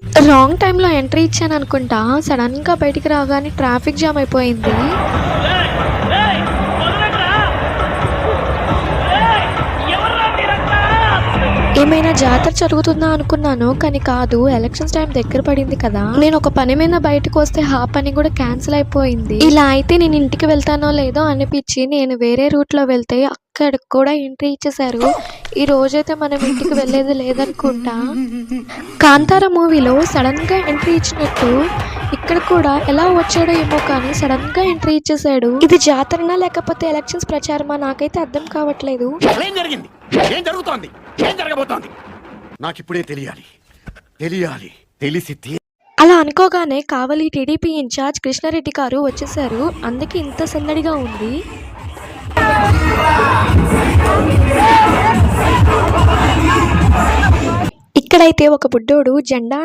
Wrong టైంలో entry ఇచ్చాను అనుకుంటా. సడన్గా బయటికి రాగానే ట్రాఫిక్ జామ్ అయిపోయింది. ఏమైనా జాతర జరుగుతుందా అనుకున్నాను, కానీ కాదు. ఎలక్షన్స్ టైం దగ్గర పడింది కదా, నేను ఒక పని మీద బయటకు వస్తే ఆ పని కూడా క్యాన్సిల్ అయిపోయింది. ఇలా అయితే నేను ఇంటికి వెళ్తానో లేదో అనిపించి నేను వేరే రూట్ లో వెళ్తే అక్కడికి కూడా ఎంట్రీ ఇచ్చేసారు. ఈ రోజైతే మనం ఇంటికి వెళ్ళేది లేదనుకుంటా. కాంతార మూవీలో సడన్ గా ఎంట్రీ ఇచ్చినట్టు ఇక్కడ కూడా ఎలా వచ్చాడో ఏమో కానీ సడన్ గా ఎంట్రీ ఇచ్చేసాడు. ఇది జాతరనా లేకపోతే ఎలక్షన్స్ ప్రచారమా నాకైతే అర్థం కావట్లేదు. ఏం జరిగింది? ఏం జరుగుతోంది? ఏం జరగబోతోంది? నాకిప్పుడే తెలియాలి. తెలిసి అలా అనుకోగానే కావలి టీడీపీ ఇన్ఛార్జ్ కృష్ణారెడ్డి గారు వచ్చేసారు. అందుకే ఇంత సందడిగా ఉంది. ఇక్కడైతే ఒక బుడ్డోడు జెండా